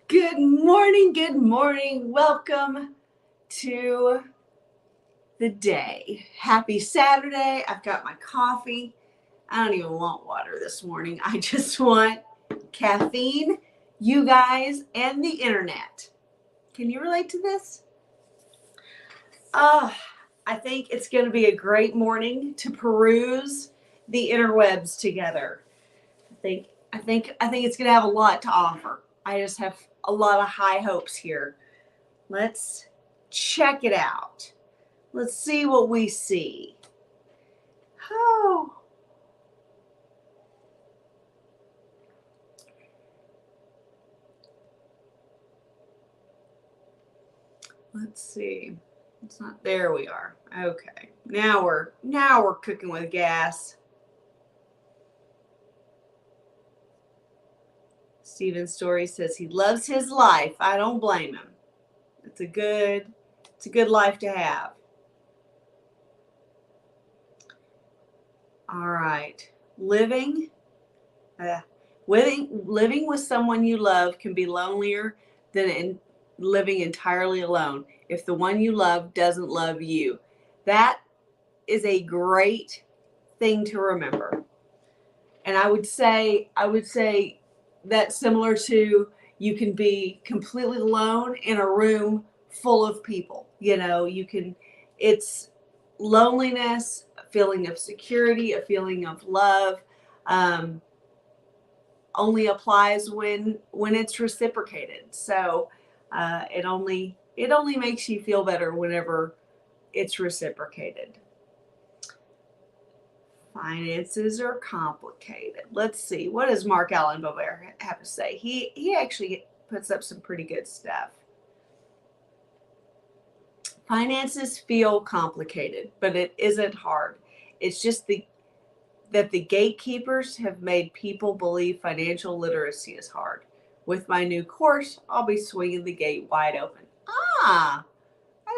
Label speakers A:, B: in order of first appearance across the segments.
A: Good morning. Good morning. Welcome to the day. Happy Saturday. I've got my coffee. I don't even want water this morning. I just want caffeine, you guys, and the internet. Can you relate to this? I think it's going to be a great morning to peruse the interwebs together. I think it's going to have a lot to offer. I just have a lot of high hopes here. Let's check it out. Let's see what we see. Oh. Let's see. It's not there we are. Okay. Now we're cooking with gas. Steven's story says he loves his life. I don't blame him. It's a good life to have. All right. Living with someone you love can be lonelier than living entirely alone if the one you love doesn't love you. That is a great thing to remember. And I would say that's similar to you can be completely alone in a room full of people. It's loneliness, a feeling of security, a feeling of love. Only applies when it's reciprocated. So it only makes you feel better whenever it's reciprocated. Finances are complicated. Let's see. What does Mark Allen Bovair have to say? He actually puts up some pretty good stuff. Finances feel complicated, but it isn't hard. It's just that the gatekeepers have made people believe financial literacy is hard. With my new course, I'll be swinging the gate wide open. I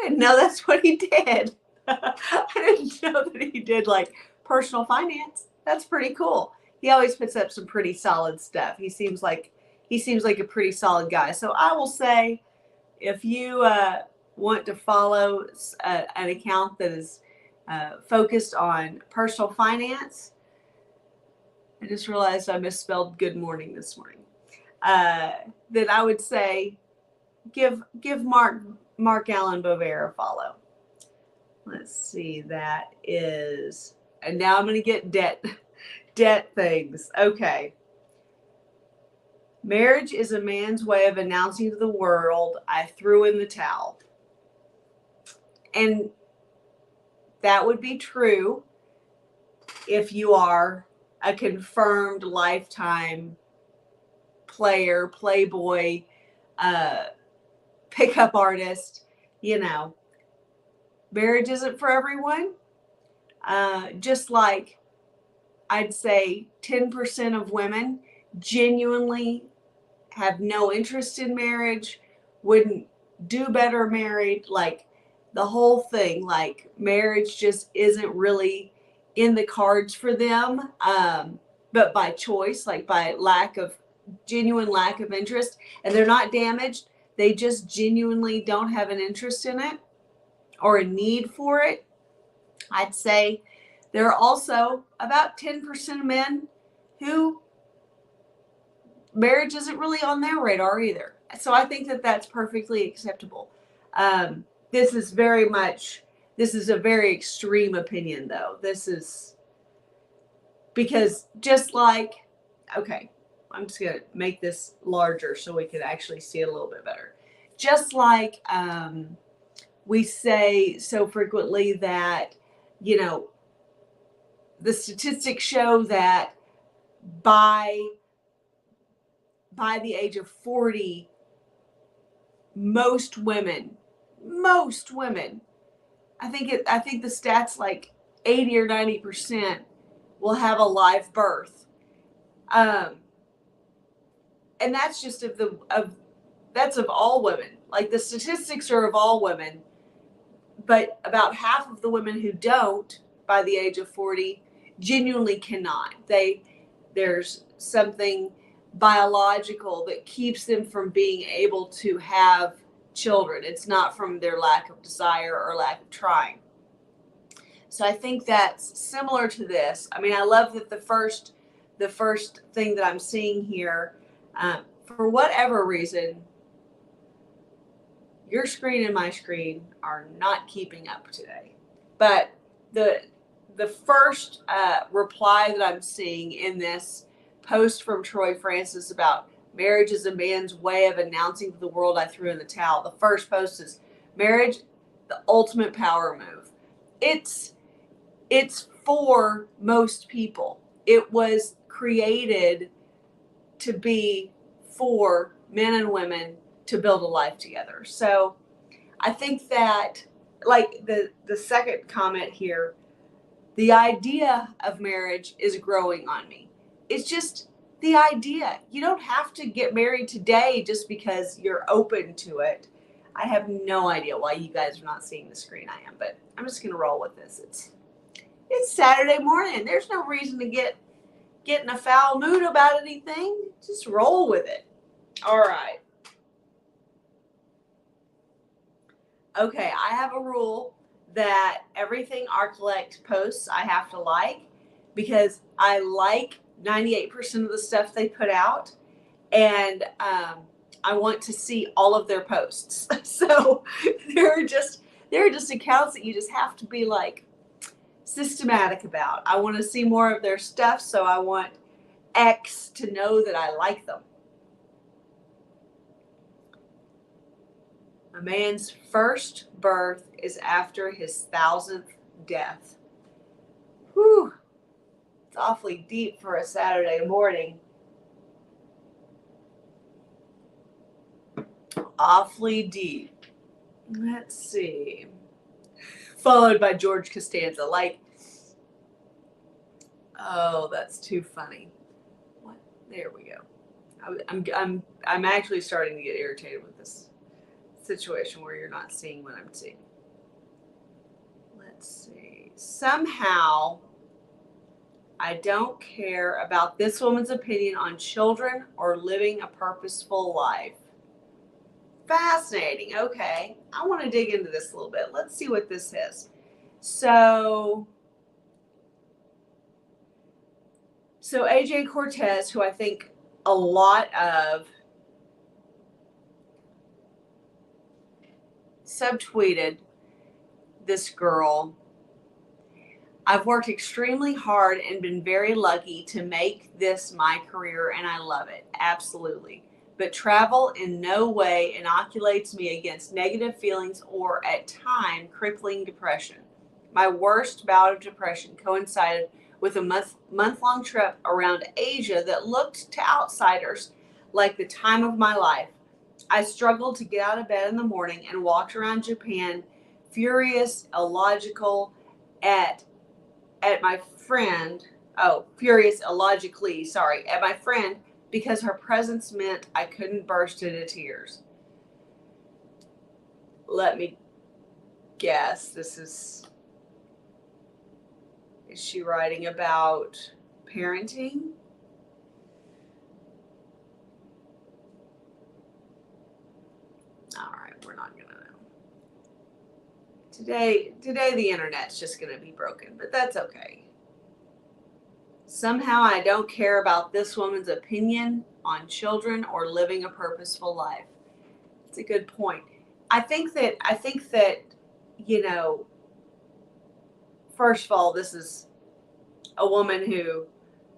A: didn't know that's what he did. I didn't know that he did like personal finance. That's pretty cool. He always puts up some pretty solid stuff. He seems like a pretty solid guy. So I will say, if you want to follow an account that is focused on personal finance, I just realized I misspelled good morning this morning. Then I would say give Mark Allen Bovair a follow. Let's see, that is, and now I'm going to get debt things. Okay. Marriage is a man's way of announcing to the world, I threw in the towel. And that would be true if you are a confirmed lifetime player, Playboy, pickup artist. Marriage isn't for everyone. Just like I'd say 10% of women genuinely have no interest in marriage, wouldn't do better married, like the whole thing, like marriage just isn't really in the cards for them, but by choice, like by genuine lack of interest, and they're not damaged, they just genuinely don't have an interest in it or a need for it. I'd say there are also about 10% of men who marriage isn't really on their radar either. So I think that that's perfectly acceptable. This is a very extreme opinion, though. This is because just like, okay, I'm just going to make this larger so we can actually see it a little bit better. Just like we say so frequently that, the statistics show that by the age of 40, most women, I think the stats like 80 or 90% will have a live birth. And that's just that's of all women. Like the statistics are of all women, but about half of the women who don't by the age of 40 genuinely cannot. There's something biological that keeps them from being able to have children. It's not from their lack of desire or lack of trying. So I think that's similar to this. I mean, I love that the first thing that I'm seeing here, for whatever reason, your screen and my screen are not keeping up today. But the first reply that I'm seeing in this post from Troy Francis about marriage is a man's way of announcing to the world I threw in the towel. The first post is marriage, the ultimate power move. It's for most people. It was created to be for men and women to build a life together. So I think that, like the second comment here, the idea of marriage is growing on me. It's just the idea. You don't have to get married today just because you're open to it. I have no idea why you guys are not seeing the screen. I am, but I'm just going to roll with this. It's Saturday morning. There's no reason to get in a foul mood about anything. Just roll with it. All right. Okay, I have a rule that everything ArtCollect posts I have to like, because I like 98% of the stuff they put out, and I want to see all of their posts. So there are just accounts that you just have to be like systematic about. I want to see more of their stuff, so I want X to know that I like them. A man's first birth is after his 1000th death. Whew. It's awfully deep for a Saturday morning. Awfully deep. Let's see. Followed by George Costanza. Like, oh, that's too funny. What? There we go. I'm actually starting to get irritated with this situation where you're not seeing what I'm seeing. Let's see. Somehow, I don't care about this woman's opinion on children or living a purposeful life. Fascinating. Okay. I want to dig into this a little bit. Let's see what this is. So AJ Cortez, who I think a lot of subtweeted this girl. I've worked extremely hard and been very lucky to make this my career, and I love it. Absolutely. But travel in no way inoculates me against negative feelings or, at times, crippling depression. My worst bout of depression coincided with a month-long trip around Asia that looked to outsiders like the time of my life. I struggled to get out of bed in the morning and walked around Japan, furious, illogically, at my friend, because her presence meant I couldn't burst into tears. Let me guess, is she writing about parenting? All right, we're not gonna know. Today the internet's just gonna be broken, but that's okay. Somehow I don't care about this woman's opinion on children or living a purposeful life. It's a good point. I think that, you know, first of all, this is a woman who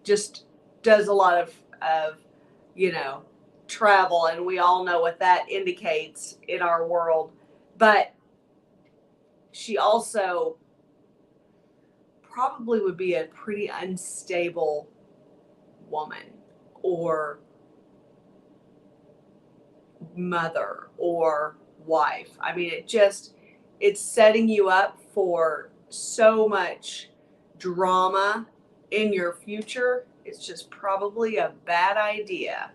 A: just does a lot of you know, travel, and we all know what that indicates in our world. But she also probably would be a pretty unstable woman or mother or wife. I mean, it's setting you up for so much drama in your future. It's just probably a bad idea.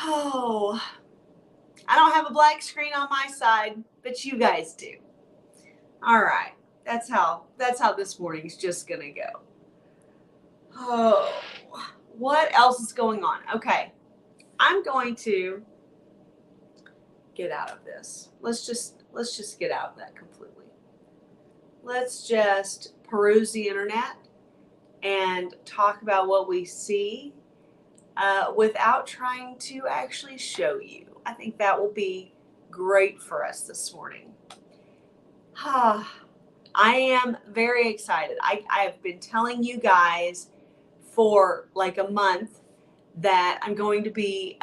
A: Oh, I don't have a black screen on my side, but you guys do. All right. That's how this morning's just gonna go. Oh, what else is going on? Okay, I'm going to get out of this. Let's just get out of that completely. Let's just peruse the internet and talk about what we see without trying to actually show you. I think that will be great for us this morning. I am very excited. I have been telling you guys for like a month that I'm going to be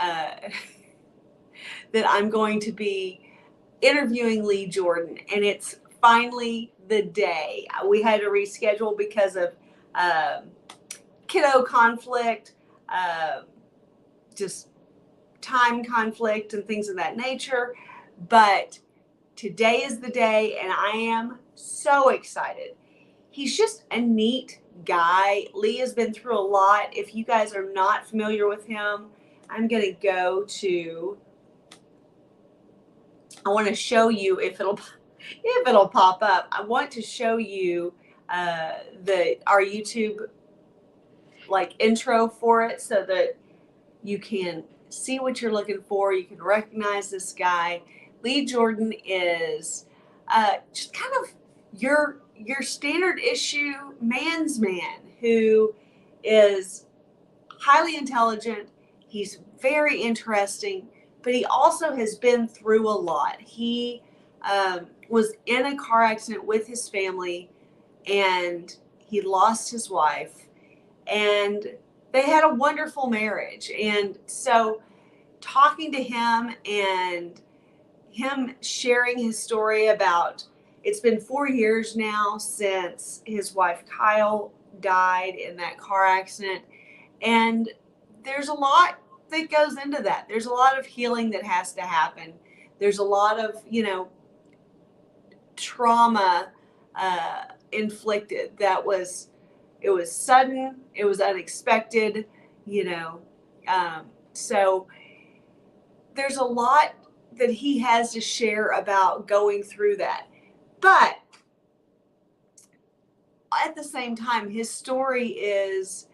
A: interviewing Lee Jordan, and it's finally the day. We had to reschedule because of kiddo conflict, just time conflict and things of that nature. But today is the day, and I am so excited. He's just a neat guy. Lee has been through a lot. If you guys are not familiar with him, I'm going to go to, I want to show you if it'll pop up. I want to show you our YouTube like intro for it so that you can see what you're looking for. You can recognize this guy. Lee Jordan is just kind of your standard issue man's man who is highly intelligent. He's very interesting, but he also has been through a lot. He was in a car accident with his family, and he lost his wife, and they had a wonderful marriage. And so talking to him and him sharing his story about, it's been 4 years now since his wife Kyle died in that car accident. And there's a lot that goes into that. There's a lot of healing that has to happen. There's a lot of, trauma inflicted. It was sudden, it was unexpected, so there's a lot that he has to share about going through that. But at the same time, his story is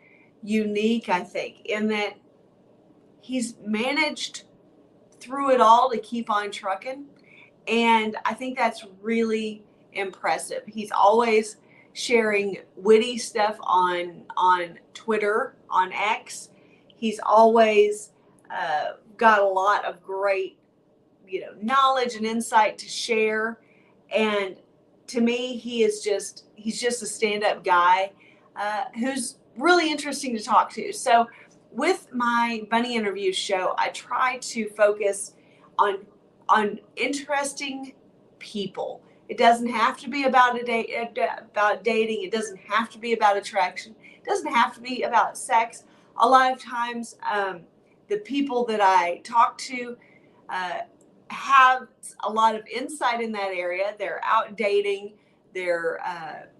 A: unique, I think, in that he's managed through it all to keep on trucking. And I think that's really impressive. He's always sharing witty stuff on Twitter, on X. He's always got a lot of great, knowledge and insight to share. And to me, he's just a stand-up guy who's really interesting to talk to. So with my Bunny Interviews show, I try to focus on interesting people. It doesn't have to be about about dating. It doesn't have to be about attraction. It doesn't have to be about sex. A lot of times, the people that I talk to have a lot of insight in that area. They're out dating. They're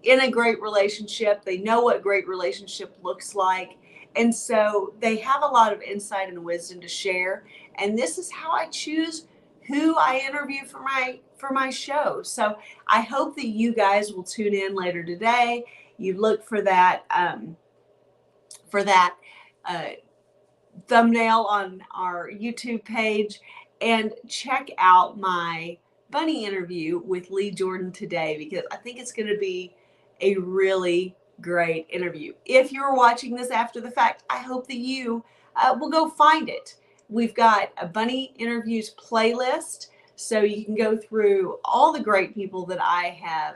A: in a great relationship. They know what great relationship looks like. And so they have a lot of insight and wisdom to share. And this is how I choose who I interview for my show. So I hope that you guys will tune in later today. You look for that thumbnail on our YouTube page, and check out my Bunny interview with Lee Jordan today, because I think it's going to be a really great interview. If you're watching this after the fact, I hope that you will go find it. We've got a Bunny Interviews playlist, so you can go through all the great people that I have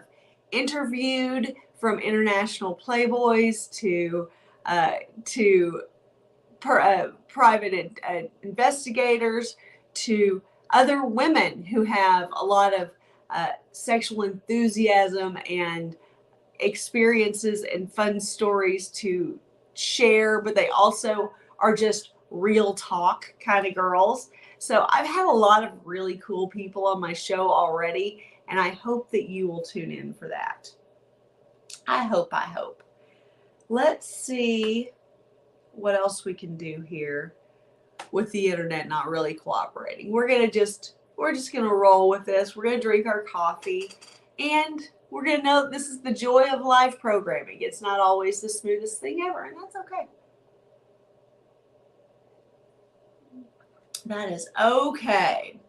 A: interviewed, from international Playboys to private investigators, to other women who have a lot of sexual enthusiasm and experiences and fun stories to share, but they also are just real talk kind of girls. So I've had a lot of really cool people on my show already, and I hope that you will tune in for that. I hope. Let's see what else we can do here with the internet not really cooperating. We're just gonna roll with this. We're gonna drink our coffee, and we're going to know that this is the joy of live programming. It's not always the smoothest thing ever, and that's okay. That is okay.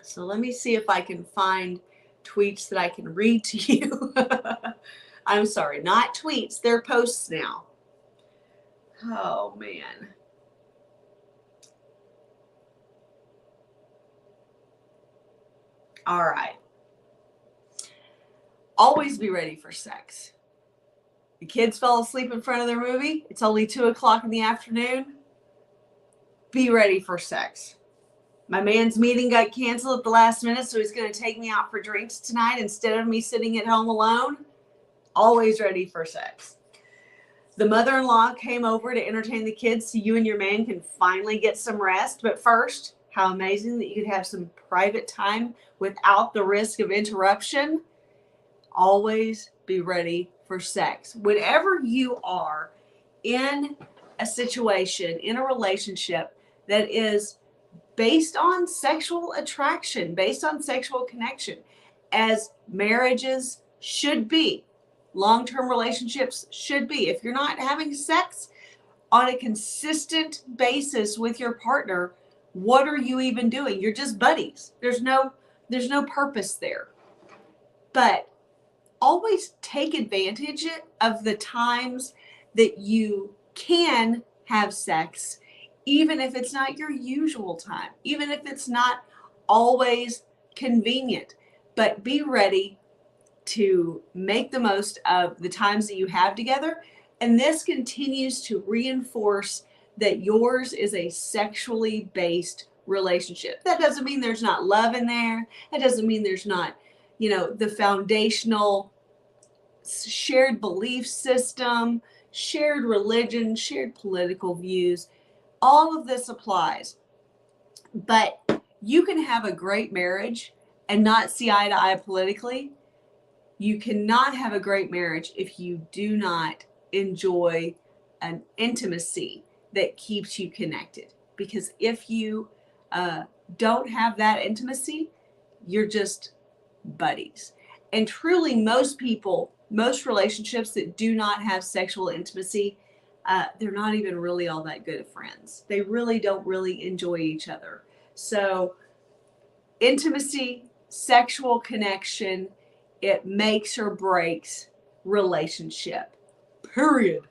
A: So let me see if I can find tweets that I can read to you. I'm sorry, not tweets, they're posts now. Oh, man. All right. Always be ready for sex. The kids fell asleep in front of their movie. It's only 2 o'clock in the afternoon. Be ready for sex. My man's meeting got canceled at the last minute, so he's going to take me out for drinks tonight instead of me sitting at home alone. Always ready for sex. The mother-in-law came over to entertain the kids so you and your man can finally get some rest. But first, how amazing that you could have some private time without the risk of interruption. Always be ready for sex. Whenever you are in a situation, in a relationship that is based on sexual attraction, based on sexual connection, as marriages should be, long-term relationships should be. If you're not having sex on a consistent basis with your partner, what are you even doing? You're just buddies. There's no purpose there. But always take advantage of the times that you can have sex, even if it's not your usual time, even if it's not always convenient. But be ready to make the most of the times that you have together. And this continues to reinforce that yours is a sexually based relationship. That doesn't mean there's not love in there. That doesn't mean there's not, the foundational shared belief system, shared religion, shared political views. All of this applies. But you can have a great marriage and not see eye to eye politically. You cannot have a great marriage if you do not enjoy an intimacy that keeps you connected. Because if you don't have that intimacy, you're just buddies. And truly, most relationships that do not have sexual intimacy, they're not even really all that good of friends. They really don't really enjoy each other. So intimacy, sexual connection, it makes or breaks relationship. Period.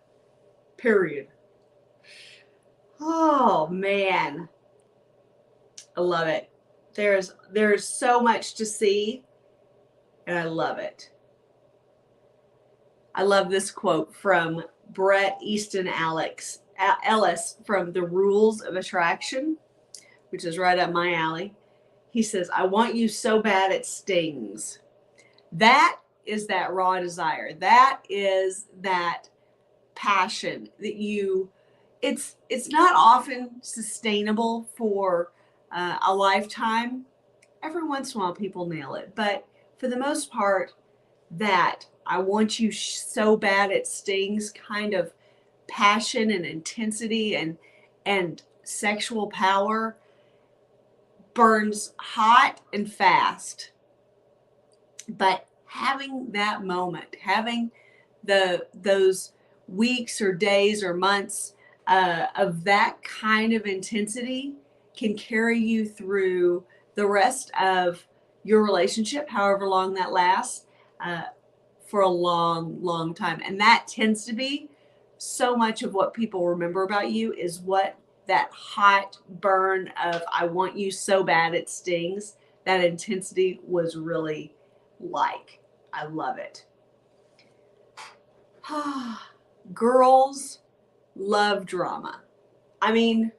A: Oh, man. I love it. There's so much to see, and I love it. I love this quote from Bret Easton Ellis from The Rules of Attraction, which is right up my alley. He says, "I want you so bad it stings." That is that raw desire. That is that passion that it's not often sustainable for a lifetime. Every once in a while people nail it, but for the most part, that I want you so bad it stings kind of passion and intensity and sexual power burns hot and fast. But having that moment, having those weeks or days or months of that kind of intensity can carry you through the rest of your relationship, however long that lasts, for a long, long time. And that tends to be so much of what people remember about you, is what that hot burn of "I want you so bad it stings," that intensity was really like. I love it. Girls love drama. I mean,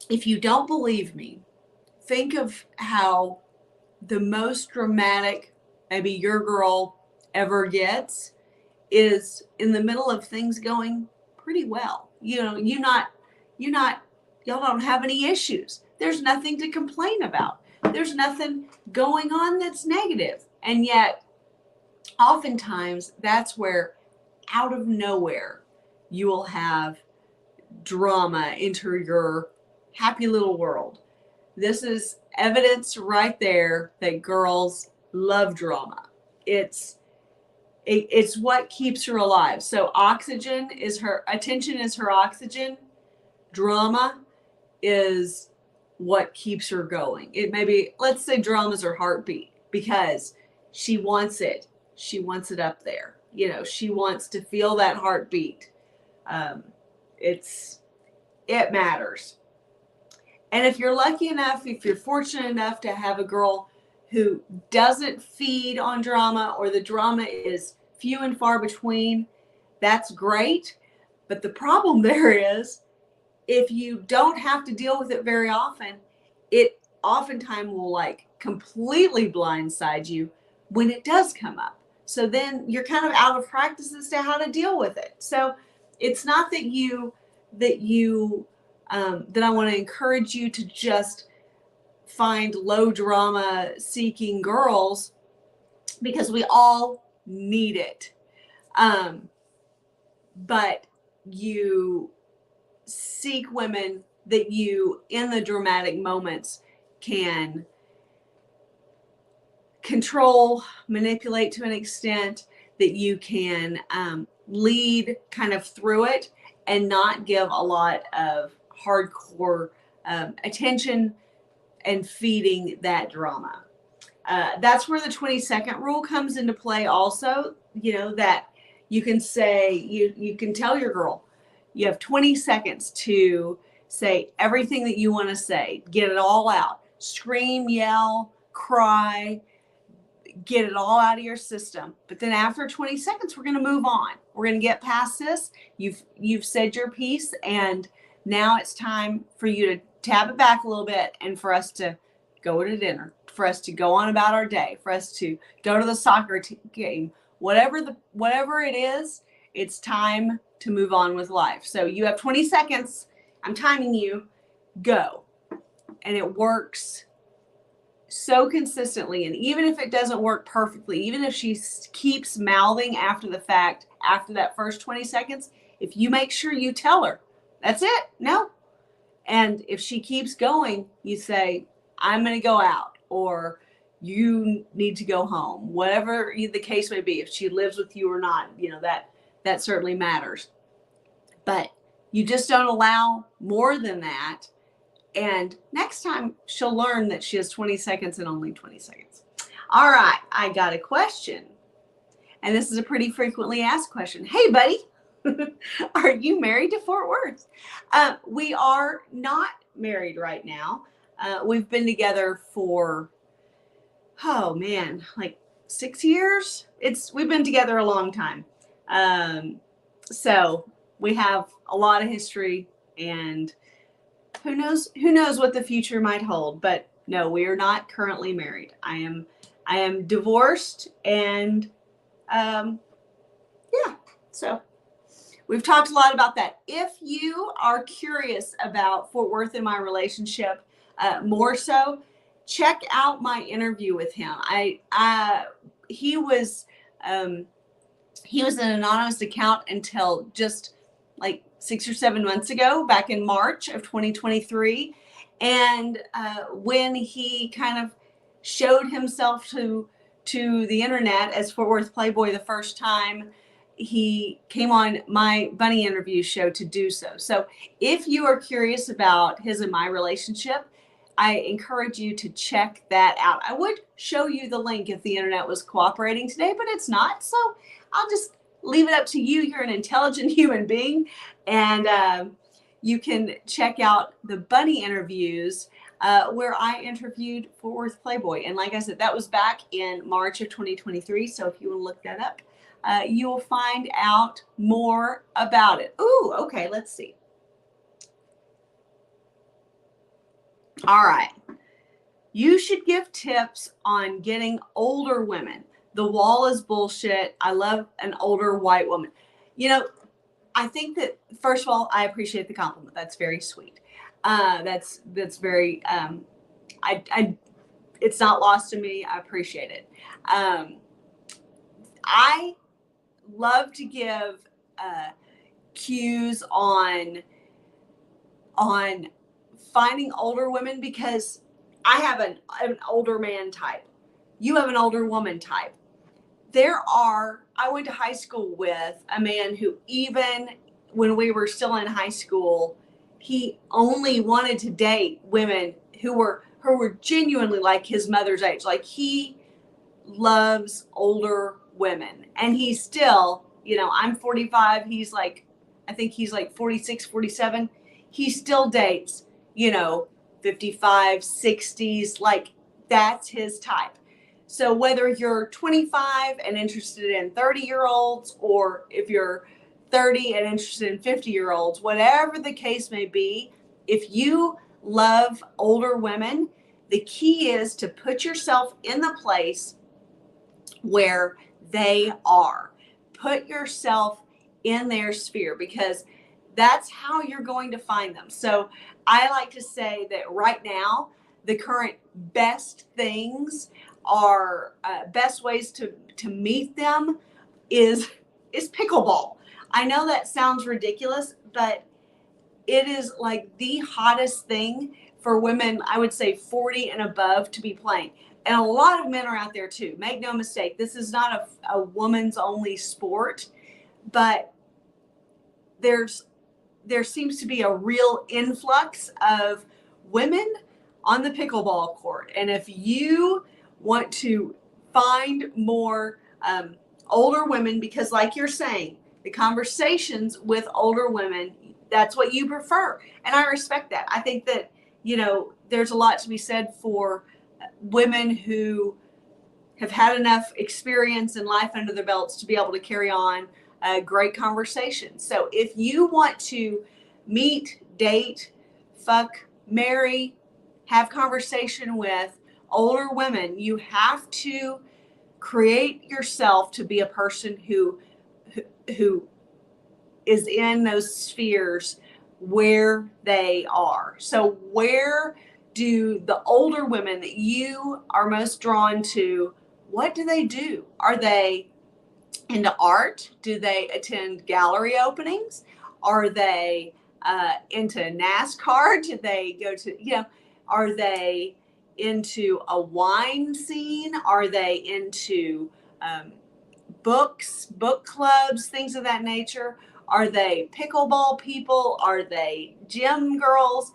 A: if you don't believe me, think of how the most dramatic maybe your girl ever gets is in the middle of things going pretty well. Y'all don't have any issues. There's nothing to complain about. There's nothing going on that's negative. And yet, oftentimes, that's where, out of nowhere, you will have drama enter your happy little world. This is evidence right there that girls love drama. It's what keeps her alive. So oxygen is her attention, is her oxygen. Drama is what keeps her going. It may be, let's say drama is her heartbeat because she wants it. She wants it up there. You know, she wants to feel that heartbeat. It matters. And if you're lucky enough, if you're fortunate enough to have a girl who doesn't feed on drama, or the drama is few and far between, that's great. But the problem there is, if you don't have to deal with it very often, it oftentimes will like completely blindside you when it does come up. So then you're kind of out of practice as to how to deal with it. So it's not that that I want to encourage you to just find low drama seeking girls, because we all need it. But you seek women that you, in the dramatic moments, can control, manipulate to an extent, that you can lead kind of through it and not give a lot of hardcore attention and feeding that drama. That's where the 20-second rule comes into play also. You know, that you can say, you can tell your girl, you have 20 seconds to say everything that you want to say. Get it all out. Scream, yell, cry, get it all out of your system. But then after 20 seconds, we're going to move on. We're going to get past this. You've said your piece, and now it's time for you to tab it back a little bit and for us to go to dinner, for us to go on about our day, for us to go to the soccer game, whatever it is, it's time to move on with life. So you have 20 seconds. I'm timing you. Go. And it works so consistently. And even if it doesn't work perfectly, even if she keeps mouthing after the fact, after that first 20 seconds, if you make sure you tell her, that's it. No. And if she keeps going, you say, I'm going to go out, or you need to go home, whatever the case may be. If she lives with you or not, you know, that certainly matters. But you just don't allow more than that. And next time she'll learn that she has 20 seconds and only 20 seconds. All right, I got a question. And this is a pretty frequently asked question. Hey, buddy, are you married to Fort Worth? We are not married right now. We've been together for, oh man, like 6 years. We've been together a long time. So we have a lot of history, and who knows what the future might hold. But no, we are not currently married. I am divorced, and yeah, so we've talked a lot about that. If you are curious about Fort Worth and my relationship, more so, check out my interview with him. He was an anonymous account until just like 6 or 7 months ago, back in March of 2023. And when he kind of showed himself to the internet as Fort Worth Playboy the first time, he came on my Bunny interview show to do so. So if you are curious about his and my relationship, I encourage you to check that out. I would show you the link if the internet was cooperating today, but it's not. So I'll just leave it up to you. You're an intelligent human being, and you can check out the Bunny interviews where I interviewed Fort Worth Playboy. And like I said, that was back in March of 2023. So if you want to look that up, you will find out more about it. Ooh, okay, let's see. All right. You should give tips on getting older women. The wall is bullshit. I love an older white woman. You know, I think that, first of all, I appreciate the compliment. That's very sweet. That's very, it's not lost to me. I appreciate it. I love to give cues on finding older women, because I have an older man type. You have an older woman type. I went to high school with a man who, even when we were still in high school, he only wanted to date women who were genuinely like his mother's age. Like, he loves older women, and he's still, I'm 45. I think he's like 46, 47. He still dates, 55, 60s. Like, that's his type. So whether you're 25 and interested in 30-year-olds, or if you're 30 and interested in 50-year-olds, whatever the case may be, if you love older women, the key is to put yourself in the place where they are. Put yourself in their sphere, because that's how you're going to find them. So I like to say that right now, the current best things are best ways to meet them is pickleball. I know that sounds ridiculous, but it is like the hottest thing for women, I would say 40 and above, to be playing. And a lot of men are out there too. Make no mistake, this is not a woman's only sport, but there seems to be a real influx of women on the pickleball court. And if you want to find more older women, because like you're saying, the conversations with older women, that's what you prefer. And I respect that. I think that, there's a lot to be said for women who have had enough experience in life under their belts to be able to carry on a great conversation. So if you want to meet, date, fuck, marry, have conversation with older women, you have to create yourself to be a person who is in those spheres where they are. So where do the older women that you are most drawn to, what do they do? Are they into art? Do they attend gallery openings? Are they into NASCAR? Do they go to, are they into a wine scene? Are they into books, book clubs, things of that nature? Are they pickleball people? Are they gym girls?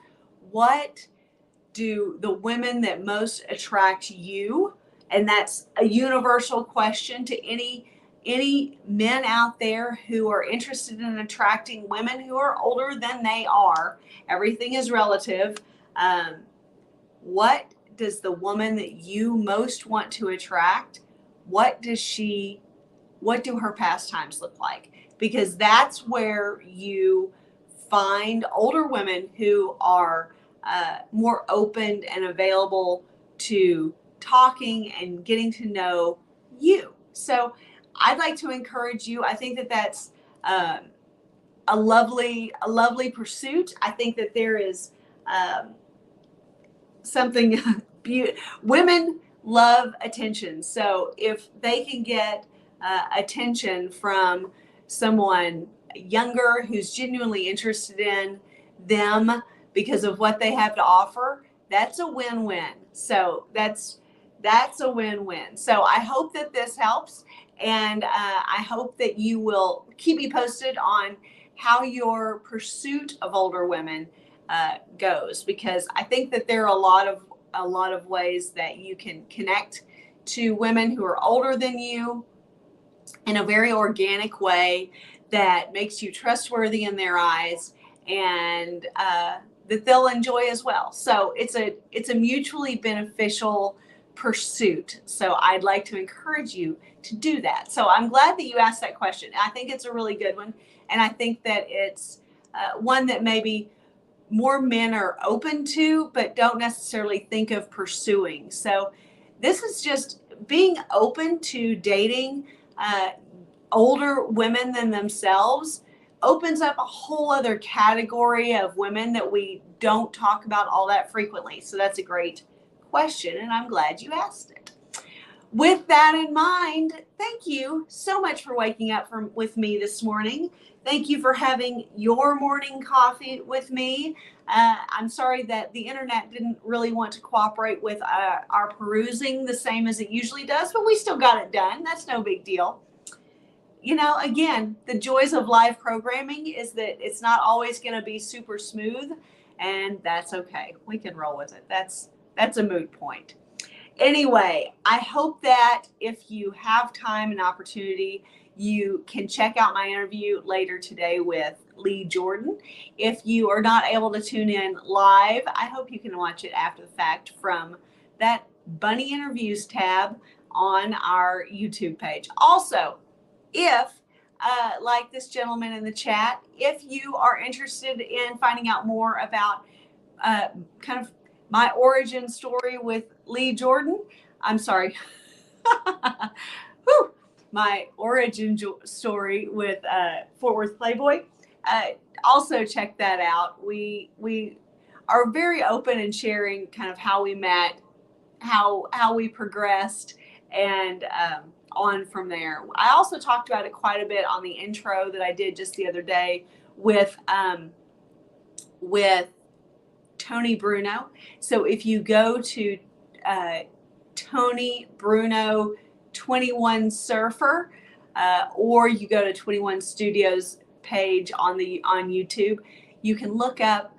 A: What do the women that most attract you? And that's a universal question to any men out there who are interested in attracting women who are older than they are. Everything is relative. What does the woman that you most want to attract, what do her pastimes look like? Because that's where you find older women who are more open and available to talking and getting to know you. So I'd like to encourage you. I think that that's a lovely pursuit. I think that there is something women love attention. So if they can get attention from someone younger who's genuinely interested in them because of what they have to offer, that's a win-win. So that's a win-win. So I hope that this helps, and I hope that you will keep me posted on how your pursuit of older women goes, because I think that there are a lot of ways that you can connect to women who are older than you in a very organic way that makes you trustworthy in their eyes, and that they'll enjoy as well. So it's a mutually beneficial pursuit. So I'd like to encourage you to do that. So I'm glad that you asked that question. I think it's a really good one, and I think that it's one that maybe more men are open to, but don't necessarily think of pursuing. So this is just being open to dating older women than themselves opens up a whole other category of women that we don't talk about all that frequently. So that's a great question, and I'm glad you asked it. with that in mind, thank you so much for waking up with me this morning. Thank you for having your morning coffee with me. I'm sorry that the internet didn't really want to cooperate with our perusing the same as it usually does, but we still got it done. That's no big deal. You know, again, the joys of live programming is that it's not always going to be super smooth, and that's okay. We can roll with it. That's a moot point. Anyway, I hope that if you have time and opportunity, you can check out my interview later today with Lee Jordan. If you are not able to tune in live, I hope you can watch it after the fact from that Bunny Interviews tab on our YouTube page. Also, if, like this gentleman in the chat, if you are interested in finding out more about kind of my origin story with Lee Jordan, I'm sorry, my origin story with Fort Worth Playboy, also check that out. We are very open in sharing kind of how we met, how we progressed, and on from there. I also talked about it quite a bit on the intro that I did just the other day with Tony Bruno. So if you go to Tony Bruno 21 Surfer, or you go to 21 Studios page on YouTube, you can look up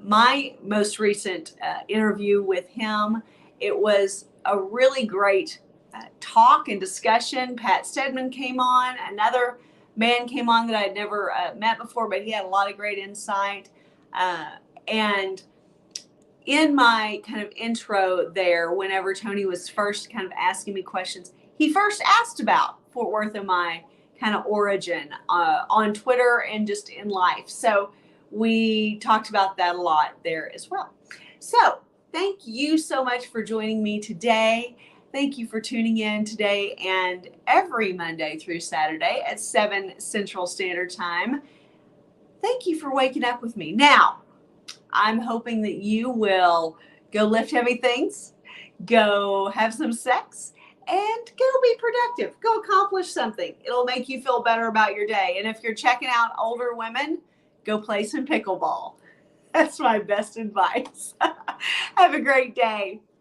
A: my most recent interview with him. It was a really great talk and discussion. Pat Stedman came on. Another man came on that I'd never met before, but he had a lot of great insight. And in my kind of intro there, whenever Tony was first kind of asking me questions, he first asked about Fort Worth and my kind of origin on Twitter and just in life. So we talked about that a lot there as well. So thank you so much for joining me today. Thank you for tuning in today and every Monday through Saturday at 7 Central Standard Time. Thank you for waking up with me. Now, I'm hoping that you will go lift heavy things, go have some sex, and go be productive. Go accomplish something. It'll make you feel better about your day. And if you're checking out older women, go play some pickleball. That's my best advice. Have a great day.